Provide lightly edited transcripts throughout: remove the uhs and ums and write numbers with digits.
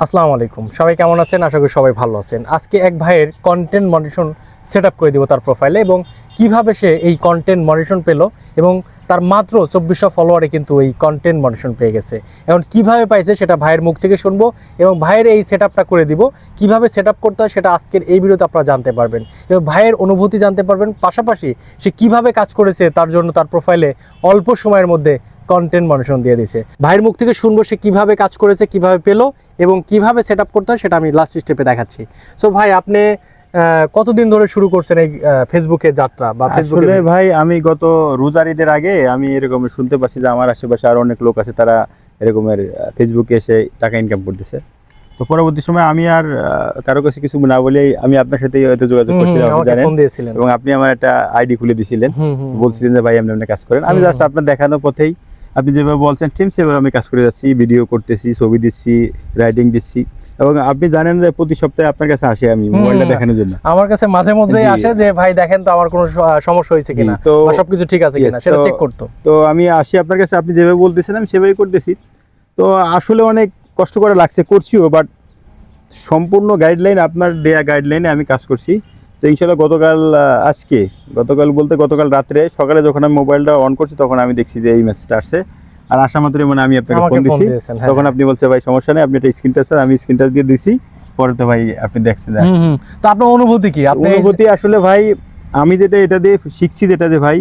আসসালামু আলাইকুম, সবাই কেমন আছেন? আশা করি সবাই ভালো আছেন। আজকে এক ভাইয়ের কন্টেন্ট মনিটরেশন সেট আপ করে দিব তার প্রোফাইলে, এবং কিভাবে সে এই কন্টেন্ট মনিটরেশন পেল এবং তার মাত্র 2400 ফলোয়ারে কিন্তু এই কন্টেন্ট মনিটরেশন পেয়ে গেছে। এখন কিভাবে পাইছে সেটা ভাইয়ের মুখ থেকে শুনবো, এবং ভাইয়ের এই সেট আপটা করে দিব। কিভাবে সেট আপ করতে হয় সেটা আজকের এই ভিডিওতে আপনারা জানতে পারবেন, এবং ভাইয়ের অনুভূতি জানতে পারবেন। পাশাপাশি সে কিভাবে কাজ করেছে তার জন্য তার প্রোফাইলে অল্প সময়ের মধ্যে কন্টেন্ট মনিটরেশন দিয়ে দিয়েছে। ভাইয়ের মুখ থেকে শুনবো সে কিভাবে কাজ করেছে, কিভাবে পেলো এবং কিভাবে সেট আপ করতে হয় সেটা আমি লাস্ট স্টেপে দেখাচ্ছি। সো ভাই, আপনি কতদিন ধরে শুরু করছেন এই ফেসবুকে যাত্রা? বা আসলে ভাই আমি গত রোজার ঈদের আগে আমি এরকম শুনতে পাচ্ছি যে আমার আশেপাশে আরো অনেক লোক আছে, তারা এরকমের ফেসবুকে এসে টাকা ইনকাম করতেছে। তো পরবর্তী সময় আমি আর কারো কাছে কিছু না বলেই আমি আপনার সাথে হয়তো যোগাযোগ করছিলাম, জানেন, এবং আপনি আমার একটা আইডি খুলে দিয়েছিলেন, বলছিলেন যে ভাই আপনি কাজ করেন। আমি জাস্ট আপনার দেখানোর পথেই আপনি যেভাবে বলছেন টিম সেভাবে আমি কাজ করে যাচ্ছি, ভিডিও করতেছি, ছবি দিচ্ছি, রাইটিং দিচ্ছি। এবং আপনি জানেন যে প্রতি সপ্তাহে আপনার কাছে আসে আমি মোবাইলটা দেখানোর জন্য। আমার কাছে মাঝে মধ্যেই আসে যে ভাই দেখেন তো আমার কোনো সমস্যা হয়েছে কিনা, তো সবকিছু ঠিক আছে কিনা সেটা চেক করতে। তো আমি আসি আপনার কাছে, আপনি যেভাবে বলতেছেন আমি সেভাবেই করতেছি। তো আসলে অনেক কষ্ট করে লাগছে, করছিও, বাট সম্পূর্ণ গাইডলাইন আপনার দেয়া গাইডলাইনে আমি কাজ করছি। তো ইনশাল্লাহ গতকাল বলতে গতকাল রাত্রে সকালে যখন আমি মোবাইলটা অন করছি তখন আমি দেখছি যে এই মেসেজটা আসছে। আর আসা মাত্রই মানে আমি আপনাকে ফোন দিছি, তখন আপনি বলছে ভাই সমস্যা নেই, আপনি একটা স্ক্রিন টাচ, আমি স্ক্রিন টাচ দিয়ে দিছি। পরে তো ভাই আপনি দেখছেন। তো আপনার অনুভূতি কি? অনুভূতি আসলে ভাই আমি এটা দিয়ে শিখছি, যেটা যে ভাই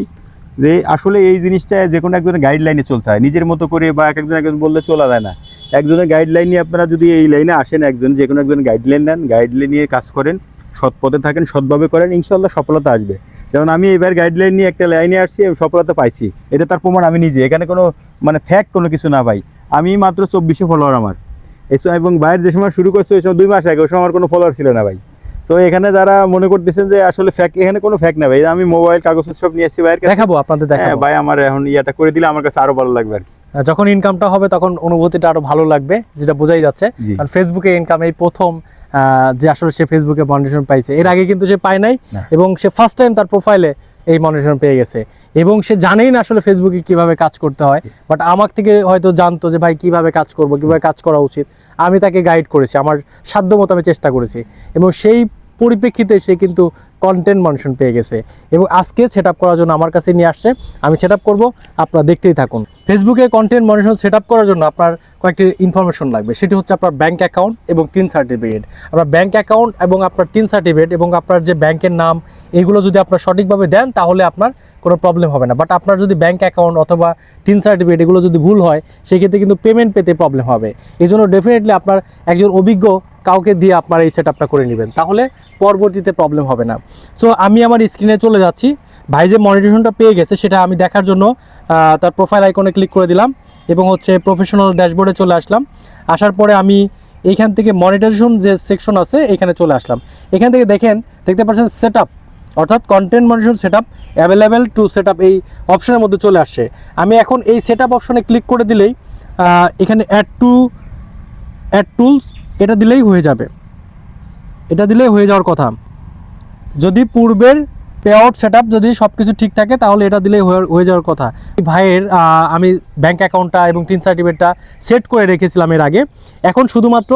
যে আসলে এই জিনিসটা যে কোনো একজনের গাইডলাইনে চলতে হয়, নিজের মতো করে বা একজন বললে চলা যায় না। একজনের গাইডলাইন নিয়ে আপনারা যদি এই লাইনে আসেন, যে কোনো একজন গাইডলাইন নেন, গাইডলাইন নিয়ে কাজ করেন, সৎ পথে থাকেন, সৎভাবে করেন, ইনশাল্লাহ সফলতা আসবে। যেমন আমি এবার গাইডলাইন নিয়ে একটা লাইনে আসছি, সফলতা পাইছি, এটা তার প্রমাণ আমি নিজে। এখানে কোনো ফ্যাক্ট কোনো কিছু না ভাই। আমি মাত্র 2400 ফলোয়ার আমার, এবং বাইরে যে সময় শুরু করছে ওই সময় 2 মাস আগে, ওই সময় আমার কোনো ফলোয়ার ছিল না ভাই। তো এখানে যারা মনে করতেছেন যে আসলে ফ্যাক্ট, এখানে কোনো ফ্যাক্ট না ভাই। আমি মোবাইল কাগজ সব নিয়ে আসছি ভাইয়ের কাছে, দেখাবো আপনাদের। দেখাবো ভাই, আমার এখন ইয়াটা করে দিলে আমার কাছে আরো ভালো লাগবে আর কি। যখন ইনকামটা হবে তখন অনুভূতিটা আরো ভালো লাগবে, যেটা বোঝাই যাচ্ছে। কারণ ফেসবুকে ইনকাম এই প্রথম যে আসলে সে ফেসবুকে মনিটরেশন পাইছে, এর আগে কিন্তু সে পায় নাই, এবং সে ফার্স্ট টাইম তার প্রোফাইলে এই মনিটরেশন পেয়ে গেছে। এবং সে জানেই না আসলে ফেসবুকে কিভাবে কাজ করতে হয়, বাট আমার থেকে হয়তো জানতো যে ভাই কিভাবে কাজ করব, কিভাবে কাজ করা উচিত। আমি তাকে গাইড করেছি, আমার সাধ্য মতো আমি চেষ্টা করেছি, এবং সেই পরিপ্রেক্ষিতে সে কিন্তু কন্টেন্ট মনিটরেশন পেয়ে গেছে। এবং আজকে সেট আপ করার জন্য আমার কাছে নিয়ে আসছে, আমি সেট আপ করবো, আপনারা দেখতেই থাকুন। ফেসবুকে কন্টেন্ট মনিটরেশন সেট আপ করার জন্য আপনার কয়েকটি ইনফরমেশন লাগবে, সেটি হচ্ছে আপনার ব্যাঙ্ক অ্যাকাউন্ট এবং টিন সার্টিফিকেট। আপনার ব্যাঙ্ক অ্যাকাউন্ট এবং আপনার টিন সার্টিফিকেট এবং আপনার যে ব্যাংকের নাম, এগুলো যদি আপনার সঠিকভাবে দেন তাহলে আপনার কোনো প্রবলেম হবে না। বাট আপনার যদি ব্যাঙ্ক অ্যাকাউন্ট অথবা টিন সার্টিফিকেট এগুলো যদি ভুল হয়, সেক্ষেত্রে কিন্তু পেমেন্ট পেতে প্রবলেম হবে। এই জন্য ডেফিনেটলি আপনার একজন অভিজ্ঞ কাউকে দিয়ে আপনার এই সেট আপটা করে নেবেন, তাহলে পরবর্তীতে প্রবলেম হবে না। সো আমি আমার স্ক্রিনে চলে যাচ্ছি। ভাই যে মনিটরেশনটা পেয়ে গেছে সেটা আমি দেখার জন্য তার প্রোফাইল আইকনে ক্লিক করে দিলাম, এবং হচ্ছে প্রফেশনাল ড্যাশবোর্ডে চলে আসলাম। আসার পরে আমি এইখান থেকে মনিটরেশন যে সেকশন আছে এখানে চলে আসলাম। এখান থেকে দেখতে পাচ্ছেন সেট আপ, অর্থাৎ content monetization set up available to set up, এই অপশনের মধ্যে চলে আসছে। আমি এখন এই সেট আপ অপশনে ক্লিক করে দিলেই এখানে অ্যাড টুলস এটা দিলেই হয়ে যাবে। এটা দিলেই হয়ে যাওয়ার কথা। যদি পূর্বের পেআউট সেট আপ যদি সব কিছু ঠিক থাকে তাহলে এটা দিলেই হয়ে যাওয়ার কথা। ভাইয়ের আমি ব্যাঙ্ক অ্যাকাউন্টটা এবং টিন সার্টিফিকেটটা সেট করে রেখেছিলাম এর আগে। এখন শুধুমাত্র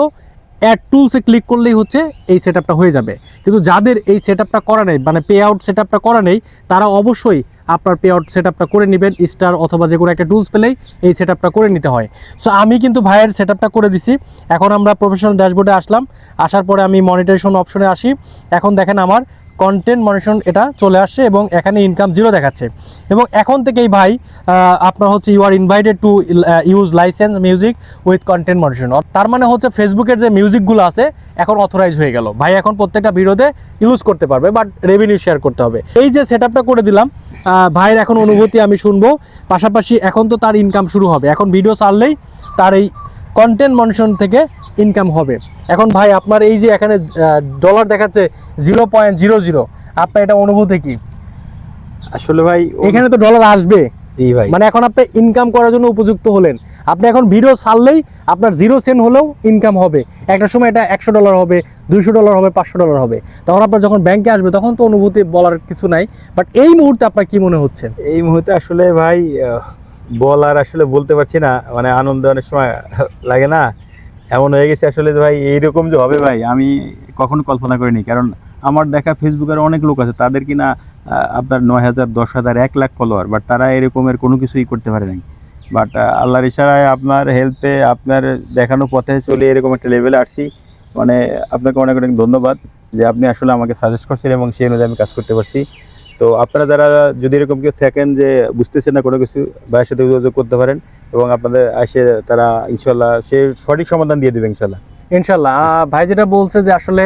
অ্যাড টুলসে ক্লিক করলেই হচ্ছে এই সেট আপটা হয়ে যাবে। কিন্তু যাদের এই সেট আপটা করা নেই, মানে পে আউট সেট আপটা করা নেই, তারা অবশ্যই আপনার পে আউট সেট আপটা করে নেবেন। স্টার অথবা যে কোনো একটা টুলস পেলেই এই সেট আপটা করে নিতে হয়। সো আমি কিন্তু ভাইয়ের সেট আপটা করে দিছি। এখন আমরা প্রফেশনাল ড্যাশবোর্ডে আসলাম। আসার পরে আমি মনিটরেশন অপশনে আসি। এখন দেখেন আমার কন্টেন্ট মনিটরেশন এটা চলে আসছে, এবং এখানে ইনকাম 0 দেখাচ্ছে। এবং এখন থেকেই ভাই আপনার হচ্ছে you are invited to use license music with content monetization. তার মানে হচ্ছে ফেসবুকের যে মিউজিকগুলো আছে এখন অথরাইজ হয়ে গেল। ভাই এখন প্রত্যেকটা ভিডিওতে ইউজ করতে পারবে, বাট রেভিনিউ শেয়ার করতে হবে। এই যে সেট আপটা করে দিলাম, ভাইয়ের এখন অনুভূতি আমি শুনবো। পাশাপাশি এখন তো তার ইনকাম শুরু হবে, এখন ভিডিও ছাড়লেই তার এই কন্টেন্ট মনিটরেশন থেকে ইনকাম হবে। এখন ভাই আপনার এই যে এখানে ডলার দেখাচ্ছে 0.00, আপনার এটা অনুভূতি কি? আসলে ভাই এখানে তো ডলার আসবে, জি ভাই, মানে এখন আপনি ইনকাম করার জন্য উপযুক্ত হলেন। আপনি এখন ভিডিও ছাড়লেই আপনার 0 সেন্ট হলেও ইনকাম হবে। একটা সময় এটা $100 হবে, $200 হবে, $500 হবে। তখন আপনার যখন ব্যাংকে আসবে তখন তো অনুভূতি বলার কিছু নাই। বাট এই মুহূর্তে আপনার কি মনে হচ্ছে? এই মুহূর্তে আসলে ভাই বলতে পারছি না, আনন্দ অনেক সময় লাগে না। এমন হয়ে গেছে আসলে যে ভাই এইরকম যে হবে ভাই আমি কখনো কল্পনা করিনি। কারণ আমার দেখা ফেসবুকের অনেক লোক আছে, তাদের কিনা আপনার 9,000 10,000 1,00,000 ফলোয়ার, বাট তারা এরকমের কোনো কিছুই করতে পারে নাই। বাট আল্লাহর ইশারায় আপনার হেল্পে, আপনার দেখানো পথে চলে এরকম একটা লেভেলে আসছি। মানে আপনাকে অনেক অনেক ধন্যবাদ যে আপনি আসলে আমাকে সাজেস্ট করছেন এবং সেই অনুযায়ী আমি কাজ করতে পারছি। তো আপনারা যারা যদি এরকম কেউ থাকেন যে বুঝতেছেন না কোনো কিছু, ভাইয়ের সাথে যোগাযোগ করতে পারেন এবং আপনাদের এসে তারা ইনশাল্লাহ সে সঠিক সমাধান দিয়ে দেবে ইনশাল্লাহ। ইনশাল্লাহ। ভাই যেটা বলছে যে আসলে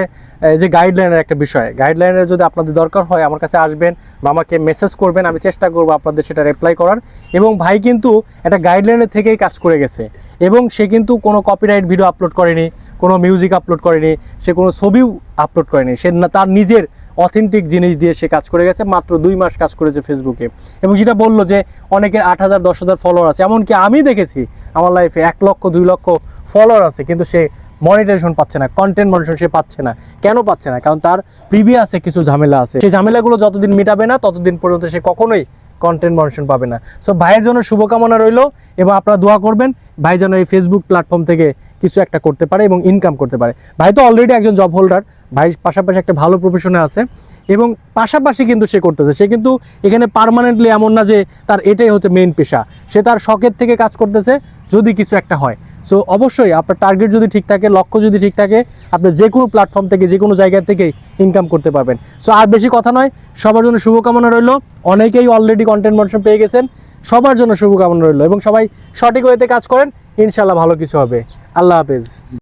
যে গাইডলাইনের একটা বিষয়, গাইডলাইনের যদি আপনাদের দরকার হয় আমার কাছে আসবেন বা আমাকে মেসেজ করবেন, আমি চেষ্টা করবো আপনাদের সেটা রিপ্লাই করার। এবং ভাই কিন্তু একটা গাইডলাইনের থেকেই কাজ করে গেছে এবং সে কিন্তু কোনো কপিরাইট ভিডিও আপলোড করেনি, কোনো মিউজিক আপলোড করেনি, সে কোনো ছবিও আপলোড করেনি, সে তার নিজের অথেন্টিক জিনিস দিয়ে সে কাজ করে গেছে। মাত্র 2 মাস কাজ করেছে ফেসবুকে। এবং যেটা বললো যে অনেকের 8,000 10,000 ফলোয়ার আছে, এমনকি আমি দেখেছি আমার লাইফে 1 লক্ষ 2 লক্ষ ফলোয়ার আছে, কিন্তু সে মনিটাইজেশন পাচ্ছে না, কন্টেন্ট মনিটাইজেশন সে পাচ্ছে না। কেন পাচ্ছে না? কারণ তার প্রিভিয়াসে কিছু ঝামেলা আছে, সেই ঝামেলাগুলো যতদিন মিটাবে না ততদিন পর্যন্ত সে কখনোই কন্টেন্ট মনিটাইজেশন পাবে না। সো ভাইয়ের জন্য শুভকামনা রইল এবং আপনারা দোয়া করবেন ভাই যেন এই ফেসবুক প্ল্যাটফর্ম থেকে কিছু একটা করতে পারে এবং ইনকাম করতে পারে। ভাই তো অলরেডি একজন জব হোল্ডার, ভাই পাশাপাশি একটা ভালো প্রফেশনে আছে এবং পাশাপাশি কিন্তু সে করতেছে। সে কিন্তু এখানে পার্মানেন্টলি এমন না যে তার এটাই হচ্ছে মেইন পেশা, সে তার শখের থেকে কাজ করতেছে যদি কিছু একটা হয়। সো অবশ্যই আপনার টার্গেট যদি ঠিক থাকে, লক্ষ্য যদি ঠিক থাকে, আপনি যে কোনো প্ল্যাটফর্ম থেকে যে কোনো জায়গা থেকেই ইনকাম করতে পারবেন। সো আর বেশি কথা নয়, সবার জন্য শুভকামনা রইল। অনেকেই অলরেডি কন্টেন্ট মনিটাইজেশন পেয়ে গেছেন, সবার জন্য শুভকামনা রইল এবং সবাই সঠিক ওয়েতে কাজ করেন, ইনশাল্লাহ ভালো কিছু হবে। আল্লাহ হাফেজ।